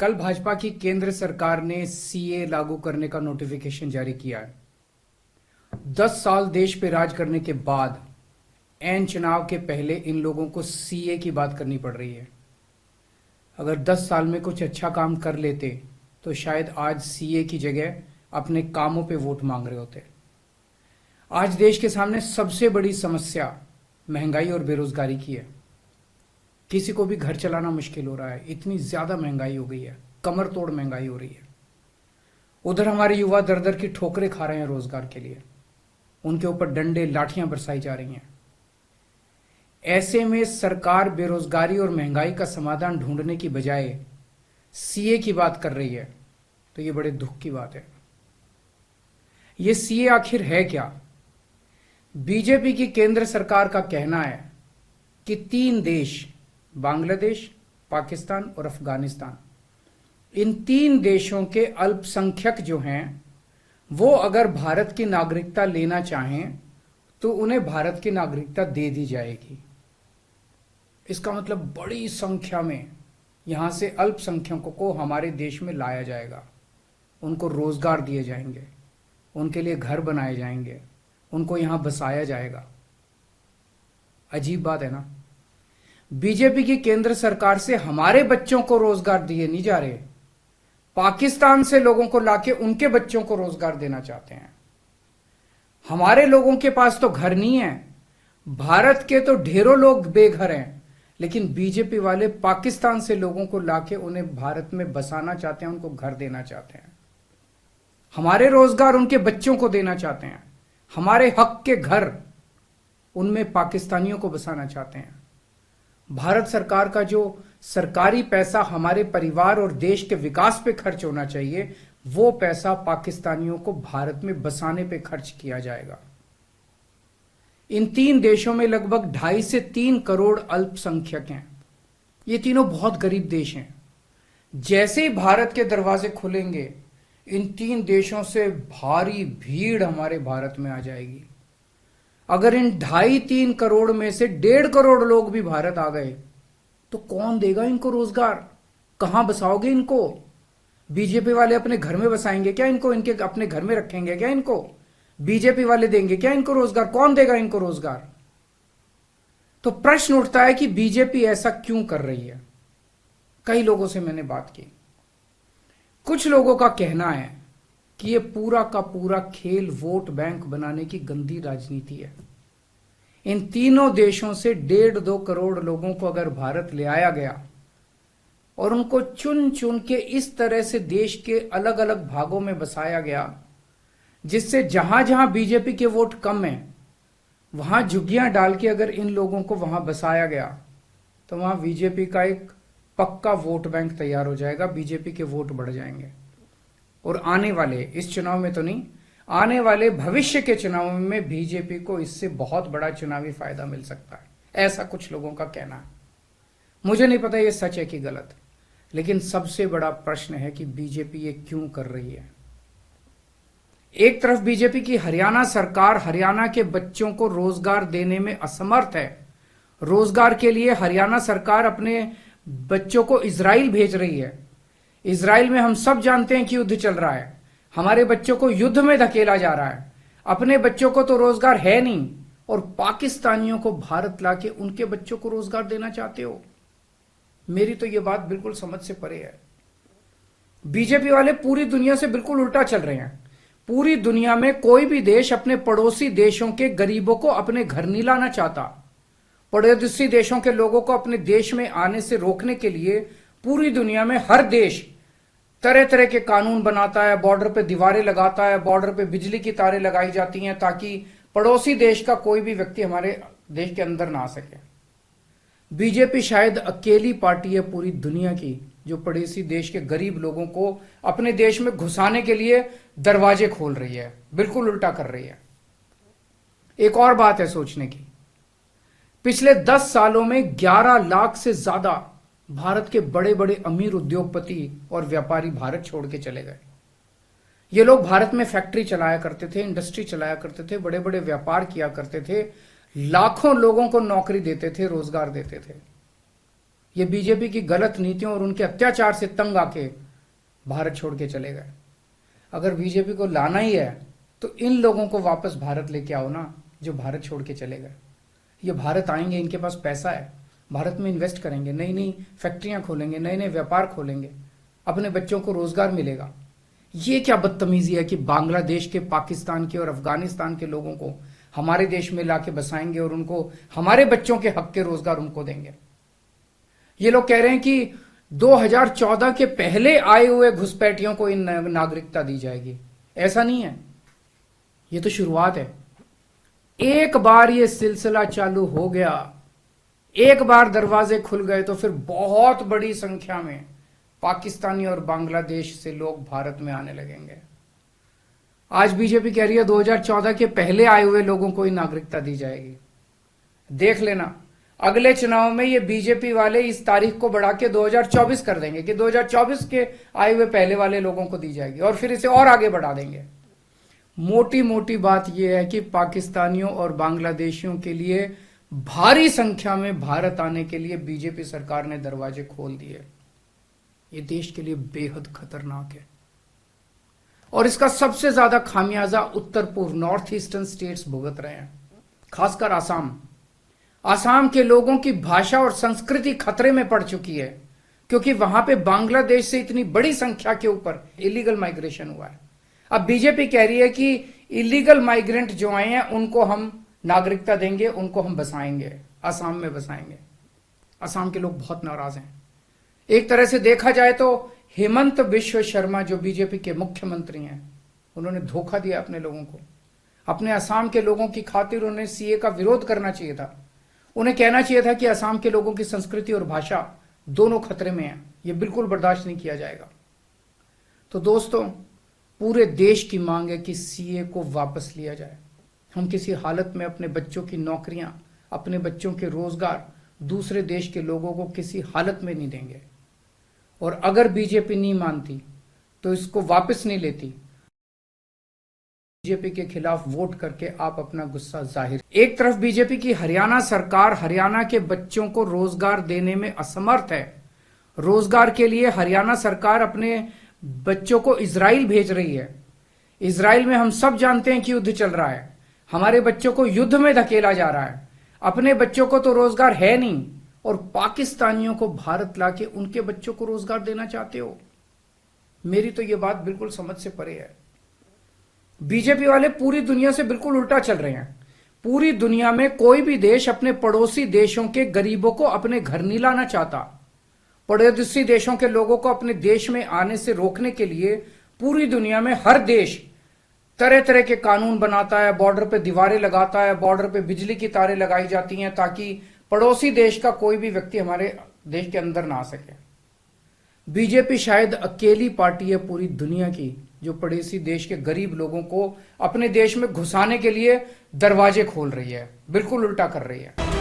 कल भाजपा की केंद्र सरकार ने सीए लागू करने का नोटिफिकेशन जारी किया है। 10 साल देश पे राज करने के बाद ऐन चुनाव के पहले इन लोगों को सीए की बात करनी पड़ रही है। अगर 10 साल में कुछ अच्छा काम कर लेते तो शायद आज सीए की जगह अपने कामों पे वोट मांग रहे होते। आज देश के सामने सबसे बड़ी समस्या महंगाई और बेरोजगारी की है। किसी को भी घर चलाना मुश्किल हो रहा है, इतनी ज्यादा महंगाई हो गई है, कमर तोड़ महंगाई हो रही है। उधर हमारे युवा दर दर की ठोकरें खा रहे हैं रोजगार के लिए, उनके ऊपर डंडे लाठियां बरसाई जा रही हैं। ऐसे में सरकार बेरोजगारी और महंगाई का समाधान ढूंढने की बजाय सीए की बात कर रही है, तो ये बड़े दुख की बात है। ये सीए आखिर है क्या? बीजेपी की केंद्र सरकार का कहना है कि 3 देश, बांग्लादेश, पाकिस्तान और अफगानिस्तान, इन 3 देशों के अल्पसंख्यक जो हैं वो अगर भारत की नागरिकता लेना चाहें तो उन्हें भारत की नागरिकता दे दी जाएगी। इसका मतलब बड़ी संख्या में यहां से अल्पसंख्यकों को हमारे देश में लाया जाएगा, उनको रोजगार दिए जाएंगे, उनके लिए घर बनाए जाएंगे, उनको यहां बसाया जाएगा। अजीब बात है ना। बीजेपी की केंद्र सरकार से हमारे बच्चों को रोजगार दिए नहीं जा रहे, पाकिस्तान से लोगों को लाके उनके बच्चों को रोजगार देना चाहते हैं। हमारे लोगों के पास तो घर नहीं है, भारत के तो ढेरों लोग बेघर हैं, लेकिन बीजेपी वाले पाकिस्तान से लोगों को लाके उन्हें भारत में बसाना चाहते हैं, उनको घर देना चाहते हैं। हमारे रोजगार उनके बच्चों को देना चाहते हैं, हमारे हक के घर उनमें पाकिस्तानियों को बसाना चाहते हैं। भारत सरकार का जो सरकारी पैसा हमारे परिवार और देश के विकास पे खर्च होना चाहिए, वो पैसा पाकिस्तानियों को भारत में बसाने पे खर्च किया जाएगा। इन 3 देशों में लगभग 2.5 से 3 करोड़ अल्पसंख्यक हैं। ये तीनों बहुत गरीब देश हैं। जैसे ही भारत के दरवाजे खुलेंगे, इन 3 देशों से भारी भीड़ हमारे भारत में आ जाएगी। अगर इन 2.5-3 करोड़ में से 1.5 करोड़ लोग भी भारत आ गए तो कौन देगा इनको रोजगार? कहां बसाओगे इनको? बीजेपी वाले अपने घर में बसाएंगे क्या इनको? इनके अपने घर में रखेंगे क्या इनको? बीजेपी वाले देंगे क्या इनको रोजगार? कौन देगा इनको रोजगार? तो प्रश्न उठता है कि बीजेपी ऐसा क्यों कर रही है। कई लोगों से मैंने बात की, कुछ लोगों का कहना है कि ये पूरा का पूरा खेल वोट बैंक बनाने की गंदी राजनीति है। इन तीनों देशों से 1.5-2 करोड़ लोगों को अगर भारत ले आया गया और उनको चुन चुन के इस तरह से देश के अलग अलग भागों में बसाया गया, जिससे जहां जहां बीजेपी के वोट कम है वहां झुग्गियां डाल के अगर इन लोगों को वहां बसाया गया तो वहां बीजेपी का एक पक्का वोट बैंक तैयार हो जाएगा, बीजेपी के वोट बढ़ जाएंगे। और आने वाले इस चुनाव में तो नहीं, आने वाले भविष्य के चुनाव में बीजेपी को इससे बहुत बड़ा चुनावी फायदा मिल सकता है, ऐसा कुछ लोगों का कहना है। मुझे नहीं पता ये सच है कि गलत, लेकिन सबसे बड़ा प्रश्न है कि बीजेपी ये क्यों कर रही है। एक तरफ बीजेपी की हरियाणा सरकार हरियाणा के बच्चों को रोजगार देने में असमर्थ है। रोजगार के लिए हरियाणा सरकार अपने बच्चों को इजराइल भेज रही है। इजराइल में हम सब जानते हैं कि युद्ध चल रहा है, हमारे बच्चों को युद्ध में धकेला जा रहा है। अपने बच्चों को तो रोजगार है नहीं और पाकिस्तानियों को भारत लाके उनके बच्चों को रोजगार देना चाहते हो। मेरी तो यह बात बिल्कुल समझ से परे है। बीजेपी वाले पूरी दुनिया से बिल्कुल उल्टा चल रहे हैं। पूरी दुनिया में कोई भी देश अपने पड़ोसी देशों के गरीबों को अपने घर नहीं लाना चाहता। पड़ोसी देशों के लोगों को अपने देश में आने से रोकने के लिए पूरी दुनिया में हर देश तरह तरह के कानून बनाता है, बॉर्डर पे दीवारें लगाता है, बॉर्डर पे बिजली की तारें लगाई जाती हैं ताकि पड़ोसी देश का कोई भी व्यक्ति हमारे देश के अंदर ना आ सके। बीजेपी शायद अकेली पार्टी है पूरी दुनिया की जो पड़ोसी देश के गरीब लोगों को अपने देश में घुसाने के लिए दरवाजे खोल रही है, बिल्कुल उल्टा कर रही है। एक और बात है सोचने की, पिछले 10 सालों में 11 लाख से ज्यादा भारत के बड़े बड़े अमीर उद्योगपति और व्यापारी भारत छोड़ के चले गए। ये लोग भारत में फैक्ट्री चलाया करते थे, इंडस्ट्री चलाया करते थे, बड़े बड़े व्यापार किया करते थे, लाखों लोगों को नौकरी देते थे, रोजगार देते थे। ये बीजेपी की गलत नीतियों और उनके अत्याचार से तंग आके भारत छोड़ के चले गए। अगर बीजेपी को लाना ही है तो इन लोगों को वापस भारत लेके आओ ना, जो भारत छोड़ के चले गए। ये भारत आएंगे, इनके पास पैसा है, भारत में इन्वेस्ट करेंगे, नई नई फैक्ट्रियां खोलेंगे, नए नए व्यापार खोलेंगे, अपने बच्चों को रोजगार मिलेगा। ये क्या बदतमीजी है कि बांग्लादेश के, पाकिस्तान के और अफगानिस्तान के लोगों को हमारे देश में लाके बसाएंगे और उनको हमारे बच्चों के हक के रोजगार उनको देंगे। ये लोग कह रहे हैं कि 2014 के पहले आए हुए घुसपैठियों को इन नागरिकता दी जाएगी। ऐसा नहीं है, ये तो शुरुआत है। एक बार ये सिलसिला चालू हो गया, एक बार दरवाजे खुल गए तो फिर बहुत बड़ी संख्या में पाकिस्तानी और बांग्लादेश से लोग भारत में आने लगेंगे। आज बीजेपी कह रही है 2014 के पहले आए हुए लोगों को ही नागरिकता दी जाएगी। देख लेना, अगले चुनाव में ये बीजेपी वाले इस तारीख को बढ़ा के 2024 कर देंगे कि 2024 के आए हुए पहले वाले लोगों को दी जाएगी और फिर इसे और आगे बढ़ा देंगे। मोटी मोटी बात यह है कि पाकिस्तानियों और बांग्लादेशियों के लिए भारी संख्या में भारत आने के लिए बीजेपी सरकार ने दरवाजे खोल दिए। ये देश के लिए बेहद खतरनाक है और इसका सबसे ज्यादा खामियाजा उत्तर पूर्व, नॉर्थ ईस्टर्न स्टेट्स भुगत रहे हैं, खासकर आसाम। आसाम के लोगों की भाषा और संस्कृति खतरे में पड़ चुकी है क्योंकि वहां पे बांग्लादेश से इतनी बड़ी संख्या के ऊपर इलीगल माइग्रेशन हुआ है। अब बीजेपी कह रही है कि इलीगल माइग्रेंट जो आए हैं उनको हम नागरिकता देंगे, उनको हम बसाएंगे, आसाम में बसाएंगे। आसाम के लोग बहुत नाराज हैं। एक तरह से देखा जाए तो हेमंत बिश्व शर्मा जो बीजेपी के मुख्यमंत्री हैं, उन्होंने धोखा दिया अपने लोगों को। अपने असम के लोगों की खातिर उन्हें सीए का विरोध करना चाहिए था। उन्हें कहना चाहिए था कि असम के लोगों की संस्कृति और भाषा दोनों खतरे में है, यह बिल्कुल बर्दाश्त नहीं किया जाएगा। तो दोस्तों, पूरे देश की मांग है कि सीए को वापस लिया जाए। हम किसी हालत में अपने बच्चों की नौकरियां, अपने बच्चों के रोजगार दूसरे देश के लोगों को किसी हालत में नहीं देंगे। और अगर बीजेपी नहीं मानती तो इसको वापस नहीं लेती, बीजेपी के खिलाफ वोट करके आप अपना गुस्सा जाहिर। एक तरफ बीजेपी की हरियाणा सरकार हरियाणा के बच्चों को रोजगार देने में असमर्थ है। रोजगार के लिए हरियाणा सरकार अपने बच्चों को इजराइल भेज रही है। इजराइल में हम सब जानते हैं कि युद्ध चल रहा है, हमारे बच्चों को युद्ध में धकेला जा रहा है। अपने बच्चों को तो रोजगार है नहीं और पाकिस्तानियों को भारत लाके उनके बच्चों को रोजगार देना चाहते हो। मेरी तो यह बात बिल्कुल समझ से परे है। बीजेपी वाले पूरी दुनिया से बिल्कुल उल्टा चल रहे हैं। पूरी दुनिया में कोई भी देश अपने पड़ोसी देशों के गरीबों को अपने घर नहीं लाना चाहता। पड़ोसी देशों के लोगों को अपने देश में आने से रोकने के लिए पूरी दुनिया में हर देश तरह तरह के कानून बनाता है, बॉर्डर पे दीवारें लगाता है, बॉर्डर पे बिजली की तारें लगाई जाती हैं ताकि पड़ोसी देश का कोई भी व्यक्ति हमारे देश के अंदर ना आ सके। बीजेपी शायद अकेली पार्टी है पूरी दुनिया की जो पड़ोसी देश के गरीब लोगों को अपने देश में घुसाने के लिए दरवाजे खोल रही है, बिल्कुल उल्टा कर रही है।